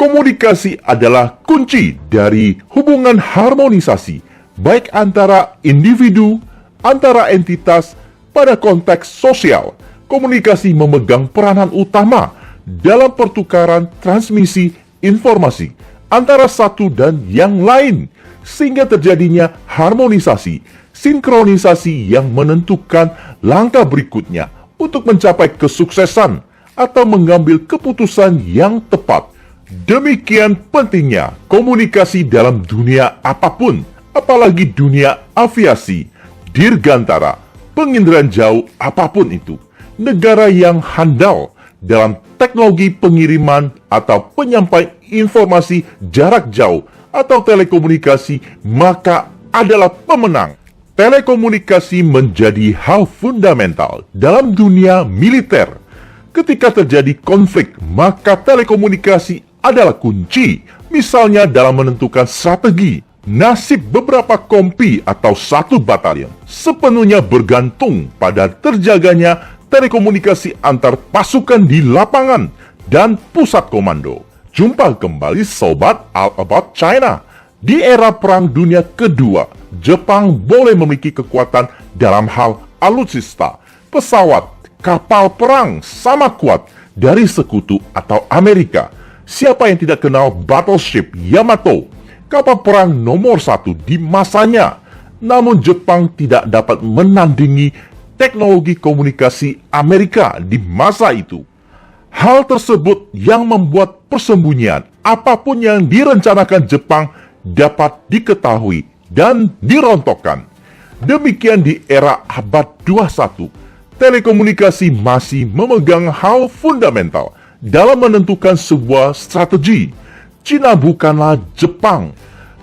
Komunikasi adalah kunci dari hubungan harmonisasi, baik antara individu, antara entitas, pada konteks sosial. Komunikasi memegang peranan utama dalam pertukaran transmisi informasi antara satu dan yang lain, sehingga terjadinya harmonisasi, sinkronisasi yang menentukan langkah berikutnya untuk mencapai kesuksesan atau mengambil keputusan yang tepat. Demikian pentingnya komunikasi dalam dunia apapun, apalagi dunia aviasi, dirgantara, penginderaan jauh apapun itu. Negara yang handal dalam teknologi pengiriman atau penyampaian informasi jarak jauh atau telekomunikasi, maka adalah pemenang. Telekomunikasi menjadi hal fundamental dalam dunia militer. Ketika terjadi konflik, maka telekomunikasi adalah kunci, misalnya dalam menentukan strategi. Nasib beberapa kompi atau satu batalion sepenuhnya bergantung pada terjaganya telekomunikasi antar pasukan di lapangan dan pusat komando. Jumpa kembali Sobat All About China. Di era Perang Dunia Kedua, Jepang boleh memiliki kekuatan dalam hal alutsista, pesawat, kapal perang sama kuat dari sekutu atau Amerika. Siapa yang tidak kenal Battleship Yamato, kapal perang nomor 1 di masanya? Namun Jepang tidak dapat menandingi teknologi komunikasi Amerika di masa itu. Hal tersebut yang membuat persembunyian apapun yang direncanakan Jepang dapat diketahui dan dirontokkan. Demikian di era abad 21, telekomunikasi masih memegang hal fundamental dalam menentukan sebuah strategi. Cina bukanlah Jepang.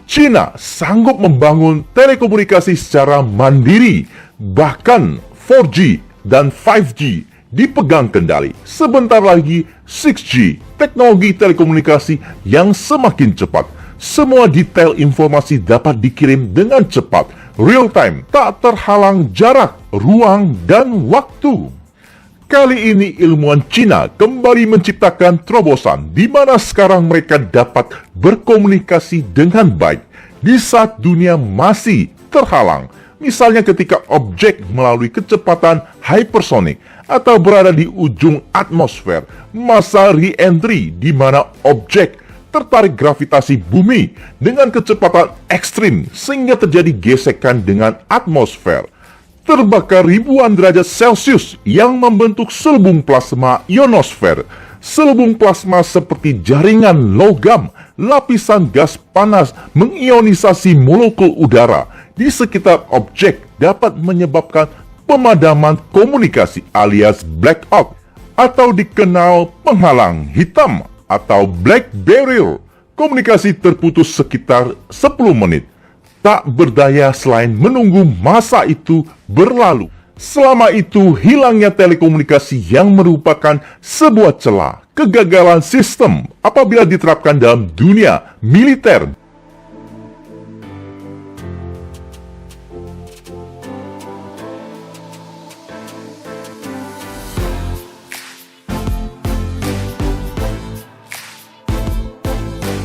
Cina sanggup membangun telekomunikasi secara mandiri, bahkan 4G dan 5G dipegang kendali. Sebentar lagi 6G, teknologi telekomunikasi yang semakin cepat. Semua detail informasi dapat dikirim dengan cepat, real time, tak terhalang jarak, ruang, dan waktu. Kali ini ilmuwan Cina kembali menciptakan terobosan di mana sekarang mereka dapat berkomunikasi dengan baik di saat dunia masih terhalang. Misalnya ketika objek melalui kecepatan hypersonic atau berada di ujung atmosfer, masa re-entry di mana objek tertarik gravitasi bumi dengan kecepatan ekstrim sehingga terjadi gesekan dengan atmosfer. Terbakar ribuan derajat Celcius yang membentuk selubung plasma ionosfer. Selubung plasma seperti jaringan logam, lapisan gas panas mengionisasi molekul udara di sekitar objek dapat menyebabkan pemadaman komunikasi alias blackout atau dikenal penghalang hitam atau black barrier. Komunikasi terputus sekitar 10 menit. Tak berdaya selain menunggu masa itu berlalu. Selama itu hilangnya telekomunikasi yang merupakan sebuah celah kegagalan sistem apabila diterapkan dalam dunia militer.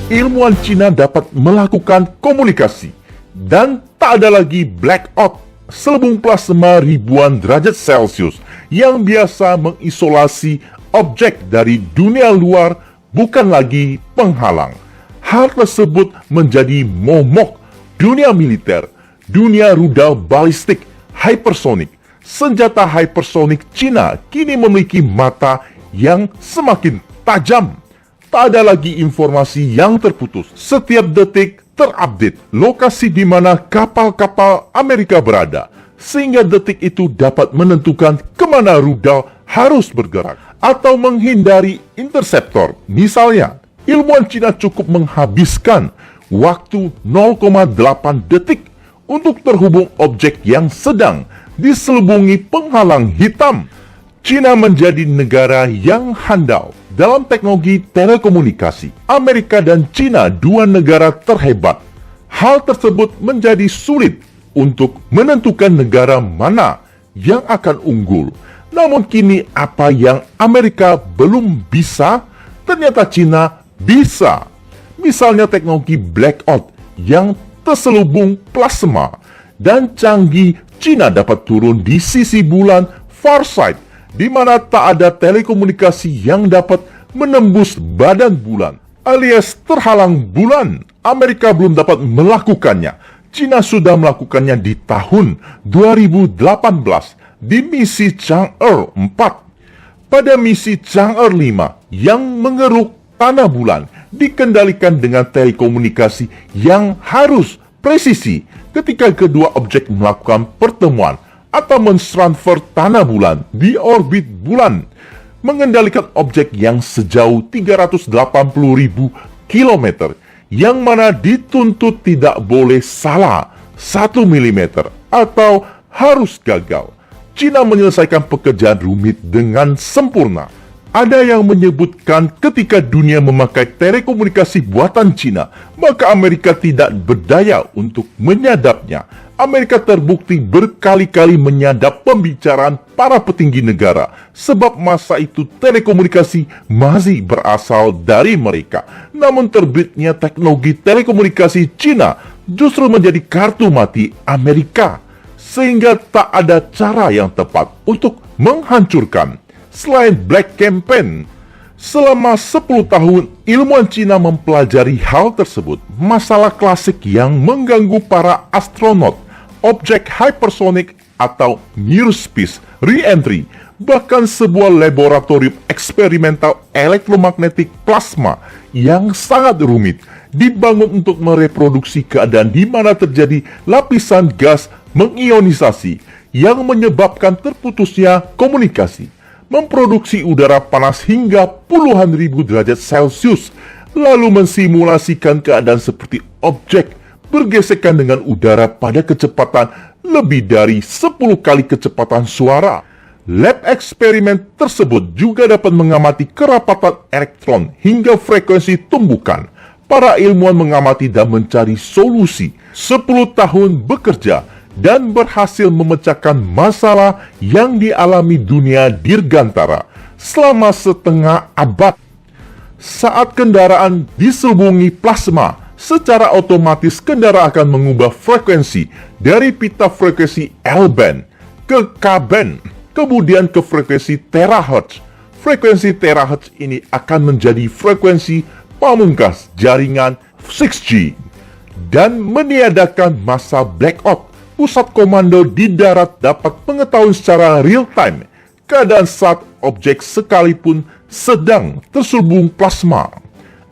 Ilmuwan Cina dapat melakukan komunikasi dan tak ada lagi blackout. Selubung plasma ribuan derajat Celcius yang biasa mengisolasi objek dari dunia luar bukan lagi penghalang. Hal tersebut menjadi momok dunia militer, dunia rudal balistik, hypersonik. Senjata hypersonik Cina kini memiliki mata yang semakin tajam. Tak ada lagi informasi yang terputus. Setiap detik terupdate lokasi di mana kapal-kapal Amerika berada, sehingga detik itu dapat menentukan kemana rudal harus bergerak atau menghindari interseptor. Misalnya, ilmuwan Cina cukup menghabiskan waktu 0,8 detik untuk terhubung objek yang sedang diselubungi penghalang hitam. Cina menjadi negara yang handal dalam teknologi telekomunikasi. Amerika dan Cina, dua negara terhebat. Hal tersebut menjadi sulit untuk menentukan negara mana yang akan unggul. Namun kini apa yang Amerika belum bisa, ternyata Cina Bisa. Misalnya teknologi blackout yang terselubung plasma, dan canggih Cina dapat turun di sisi bulan Farsight, di mana tak ada telekomunikasi yang dapat menembus badan bulan, alias terhalang bulan. Amerika belum dapat melakukannya. Cina sudah melakukannya di tahun 2018 di misi Chang'e 4. Pada misi Chang'e 5 yang mengeruk tanah bulan dikendalikan dengan telekomunikasi yang harus presisi ketika kedua objek melakukan pertemuan atau mentransfer tanah bulan di orbit bulan, mengendalikan objek yang sejauh 380.000 km, yang mana dituntut tidak boleh salah 1 mm atau harus gagal. Cina menyelesaikan pekerjaan rumit dengan sempurna. Ada yang menyebutkan ketika dunia memakai telekomunikasi buatan Cina, maka Amerika tidak berdaya untuk menyadapnya. Amerika terbukti berkali-kali menyadap pembicaraan para petinggi negara, sebab masa itu telekomunikasi masih berasal dari mereka. Namun terbitnya teknologi telekomunikasi Cina justru menjadi kartu mati Amerika, sehingga tak ada cara yang tepat untuk menghancurkan selain Black Campaign. Selama 10 tahun, ilmuwan Cina mempelajari hal tersebut, masalah klasik yang mengganggu para astronot, objek hypersonic atau near space re-entry, bahkan sebuah laboratorium eksperimental elektromagnetik plasma yang sangat rumit dibangun untuk mereproduksi keadaan di mana terjadi lapisan gas mengionisasi yang menyebabkan terputusnya komunikasi, memproduksi udara panas hingga puluhan ribu derajat Celcius, lalu mensimulasikan keadaan seperti objek bergesekan dengan udara pada kecepatan lebih dari 10 kali kecepatan suara. Lab eksperimen tersebut juga dapat mengamati kerapatan elektron hingga frekuensi tumbukan. Para ilmuwan mengamati dan mencari solusi. 10 tahun bekerja dan berhasil memecahkan masalah yang dialami dunia dirgantara selama setengah abad. Saat kendaraan diselubungi plasma, secara otomatis kendaraan akan mengubah frekuensi dari pita frekuensi L-band ke K-band, kemudian ke frekuensi terahertz. Frekuensi terahertz ini akan menjadi frekuensi pamungkas jaringan 6G dan meniadakan masa blackout. Pusat komando di darat dapat mengetahui secara real-time keadaan saat objek sekalipun sedang terselubung plasma.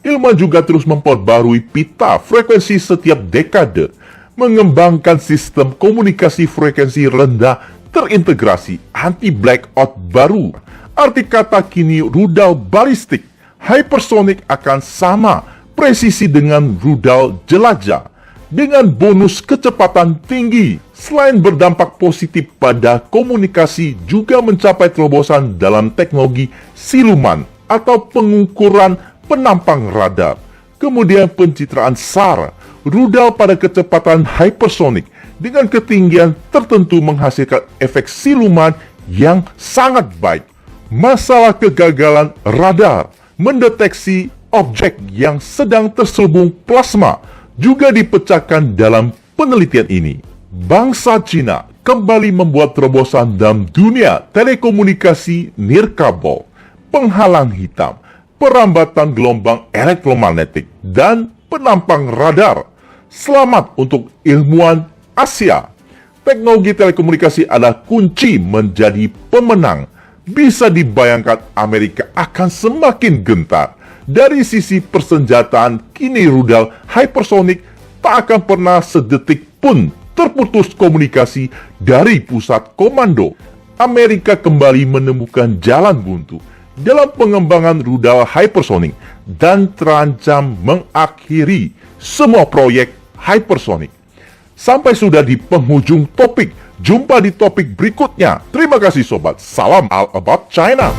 Ilmuwan juga terus memperbarui pita frekuensi setiap dekade, mengembangkan sistem komunikasi frekuensi rendah terintegrasi anti-blackout baru. Arti kata kini rudal balistik hypersonic akan sama presisi dengan rudal jelajah, dengan bonus kecepatan tinggi. Selain berdampak positif pada komunikasi, juga mencapai terobosan dalam teknologi siluman atau pengukuran penampang radar. Kemudian pencitraan SAR, rudal pada kecepatan hypersonic dengan ketinggian tertentu menghasilkan efek siluman yang sangat baik. Masalah kegagalan radar mendeteksi objek yang sedang terselubung plasma juga dipecahkan dalam penelitian ini. Bangsa Cina kembali membuat terobosan dalam dunia telekomunikasi nirkabel, penghalang hitam, perambatan gelombang elektromagnetik, dan penampang radar. Selamat untuk ilmuwan Asia. Teknologi telekomunikasi adalah kunci menjadi pemenang. Bisa dibayangkan Amerika akan semakin gentar. Dari sisi persenjataan, kini rudal hypersonic tak akan pernah sedetik pun terputus komunikasi dari pusat komando. Amerika kembali menemukan jalan buntu dalam pengembangan rudal hypersonic dan terancam mengakhiri semua proyek hypersonic. Sampai sudah di penghujung topik. Jumpa di topik berikutnya. Terima kasih sobat. Salam All About China.